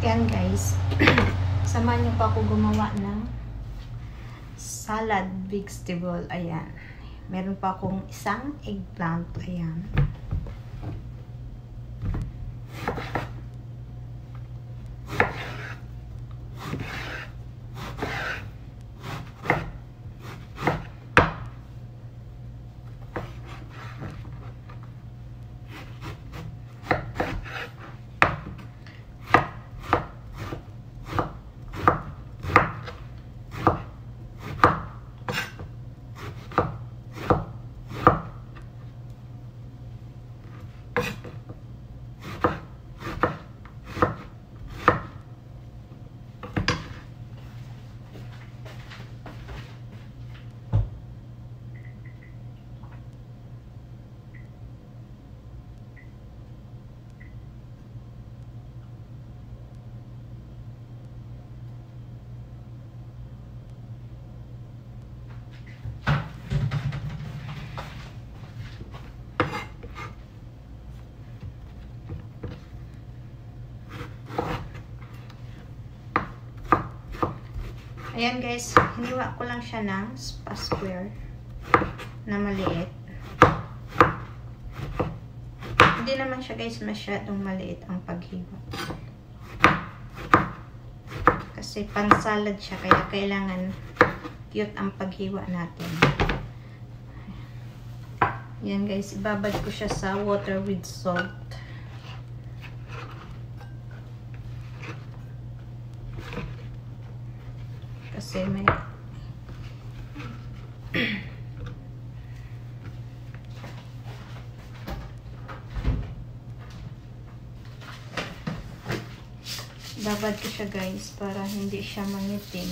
Yan guys, samahan niyo pa ako gumawa ng salad vegetable. Ayan. Meron pa akong isang eggplant. Ayan. Ayan guys, hiniwa ko lang siya ng square na maliit. Hindi naman siya guys masyadong maliit ang paghiwa. Kasi pang salad siya, kaya kailangan cute ang paghiwa natin. Ayan guys, ibabad ko siya sa water with salt. Kasi may babad ko siya guys para hindi siya mangitim.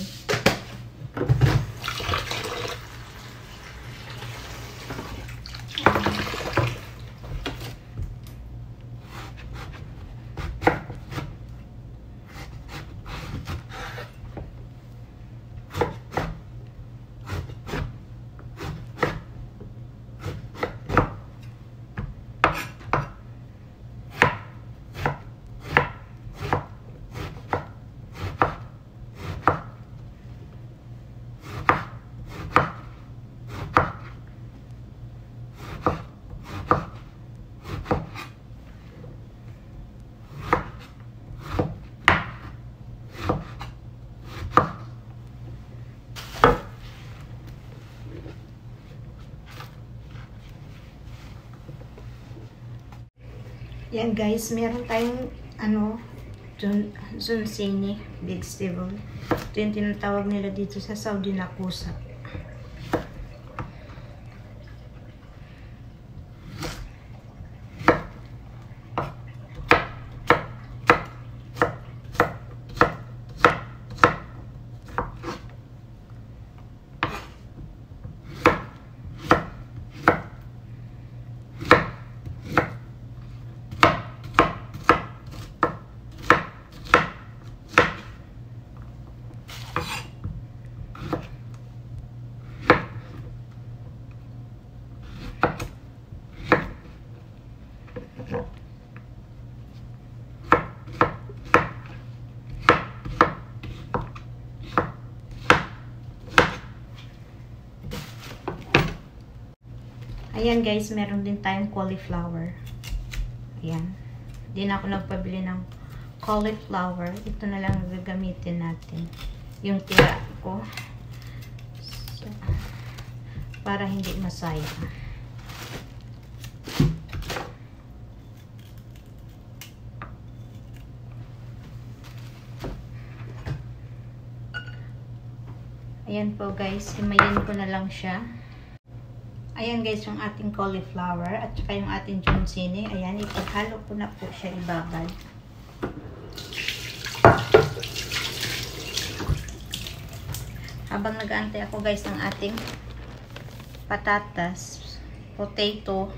Yan guys, meron tayong zucchini vegetable. Ito yung tinatawag nila dito sa Saudi na kusa. Ayan guys, meron din tayong cauliflower. Ayan. Hindi na ako nagpabili ng cauliflower. Ito na lang gagamitin natin. Yung tira ko. So, para hindi masayang. Ayan po guys, himayin ko na lang siya. Ayan guys, yung ating cauliflower at saka yung ating zucchini. Ayan, ipaghalo ko na po siya ibabad. Habang nag-aantay ako guys ng ating patatas, potato.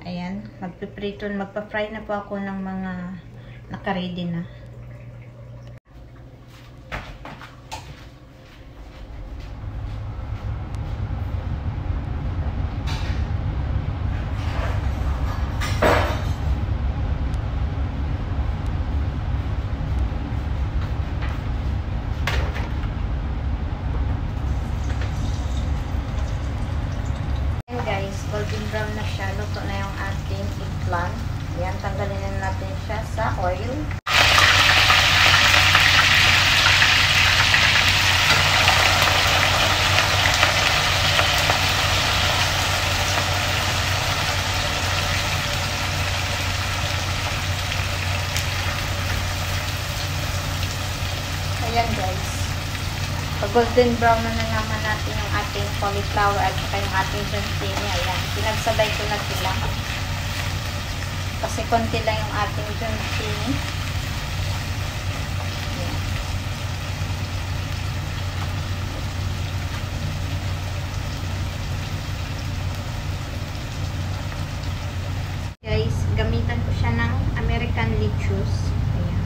Ayan, magpa-fry na po ako ng mga naka-ready na. Ayan guys. Pag-golden brown na naman natin yung ating cauliflower at saka yung ating zucchini. Ayan. Pinagsabay ko na sila. Kasi konti lang yung ating zucchini. Ayan. Guys, gamitan ko siya ng American lettuce. Ayan.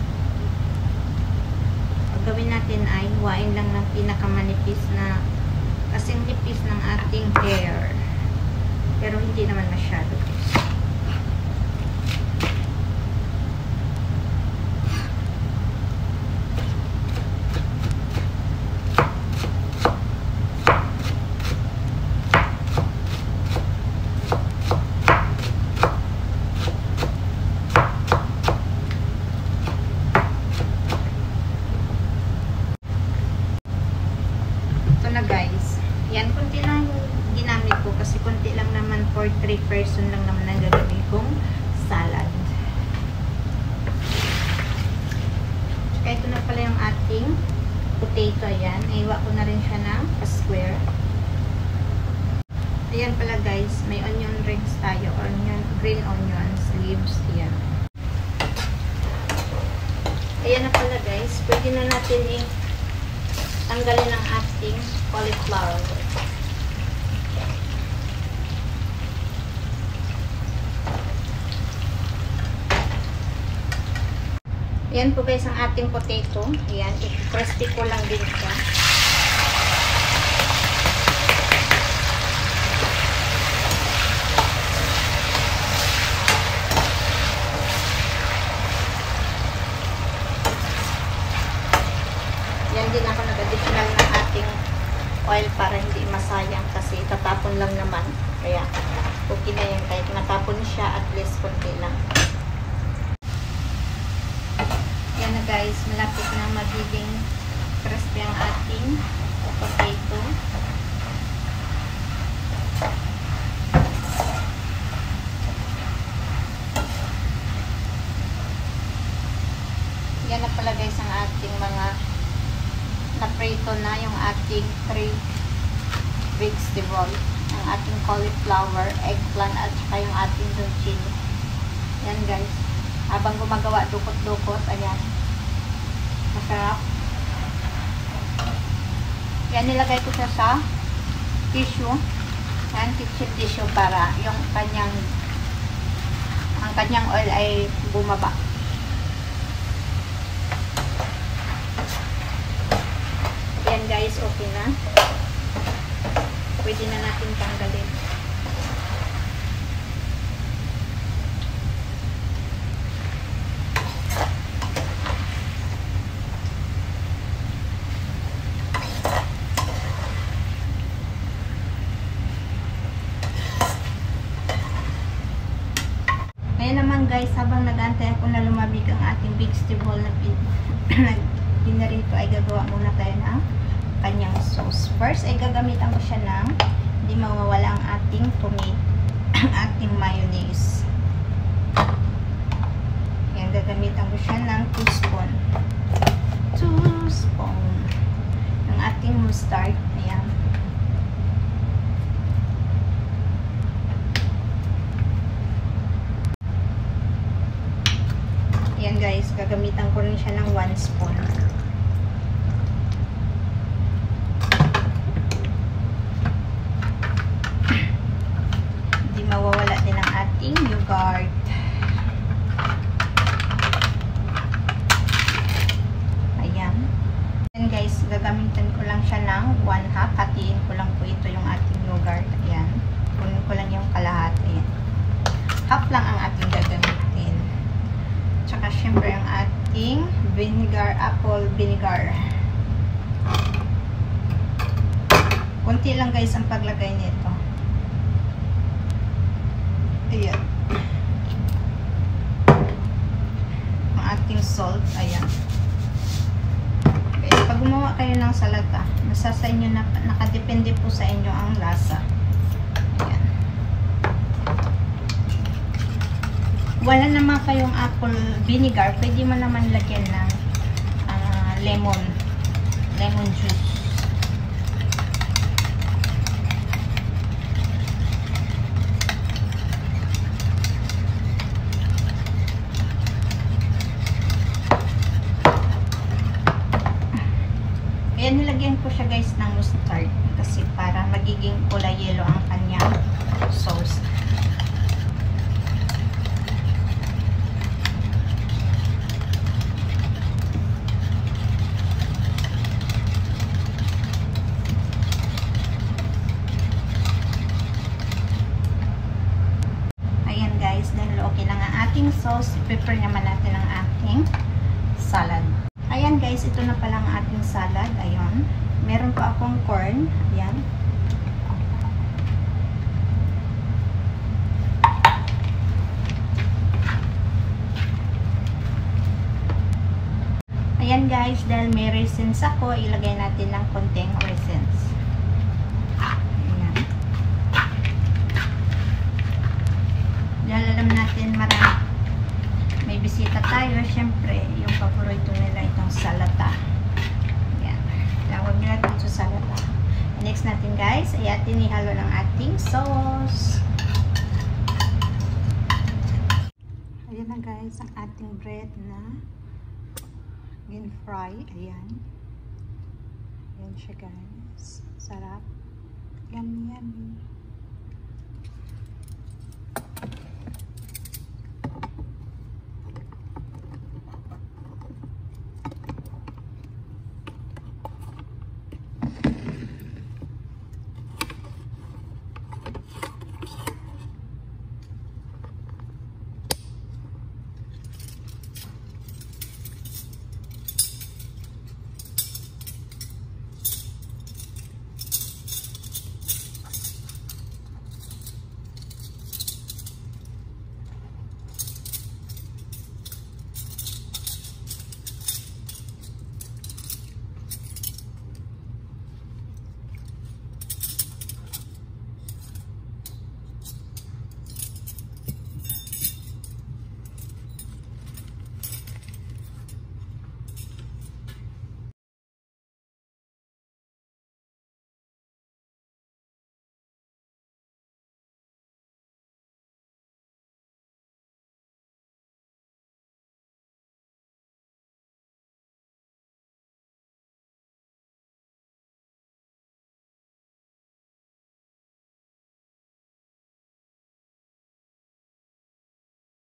Gawin natin ay huwain lang ng pinakamanipis na kasing nipis ng ating hair, pero hindi naman masyado. Na guys, yan, konti lang yung ginamit ko kasi konti lang naman, for 3 person lang naman ang gagawin kong salad. Kaya ito na pala yung ating potato. Ayan, iwa ko na rin siya ng square. Ayan pala guys, may onion rings tayo, green onions leaves. Ayan. Ayan na pala guys, pwede na natin tanggalin ang ating cauliflower. Ayan po guys ang ating potato. Ayan, crispy ko lang din siya. Yan din ako nag-additional ng ating oil para hindi masayang kasi tatapon lang naman. Kaya okay na yan. Kahit natapon siya, at least konti lang. Yan na guys, malapit na magiging crispy ang ating potato. Yan na pala guys ang ating mga na-prito na, yung ating 3 vegetable, ang ating cauliflower, eggplant, at saka yung ating zucchini. Yan guys, habang gumagawa, dukot-dukot. Ayan, masarap. Yan, nilagay ko siya sa tissue. Yan, kitchen tissue para yung ang kanyang oil ay bumaba. Yan guys, okay na. Pwede na natin tanggalin. Ngayon naman guys, habang nag-antay ako na lumabig ang ating vegetable na pinarito, ay gagawa muna tayo ng kanyang sauce. First ay gagamitan ko siya ng hindi mawawala ang ating tomato, ang ating mayonnaise. Yan, gagamitan ko siya ng 2 spoon. 2 spoon ng ating mustard. Ayan. Ayan guys, gagamitan ko rin siya ng 1 spoon. Mawawala din ang ating yogurt. Ayan. And guys, gagamitin ko lang siya ng 1/2. Hatiin ko lang po ito yung ating yogurt. Ayan. Kunin ko lang yung kalahati. Ayan. Half lang ang ating gagamitin. Tsaka syempre ang ating vinegar, apple vinegar. Kunti lang guys ang paglagay nito. Ayan. Ang ating salt. Ayan. Guys, pag gumawa kayo ng salata, nasa sa inyo na, nakadepende po sa inyo ang lasa. Ayan. Wala naman kayong apple vinegar, pwede mo naman lagyan ng lemon. lemon juice. Ayan, nilagyan ko siya guys ng mustard kasi para magiging kulay yellow ang kanyang sauce. Ayan guys, dahil okay na nga ating sauce, i-prepare naman natin ang ating salad. Ayan guys, ito na pala ang ating salad. Ayan. Meron pa akong corn. Ayan. Ayan guys, dahil may raisins ako, ilagay natin ng konting raisins. Ayan. Dahil alam natin marami. May bisita tayo, syempre, yung paborito nila itong salata. Ayan. Tawag nila dito salata. Next natin guys, ay atin ihalo ng ating sauce. Ayan na guys, ang ating bread na in-fry. Ayan. Ayan siya guys. Sarap. Yummy, yummy.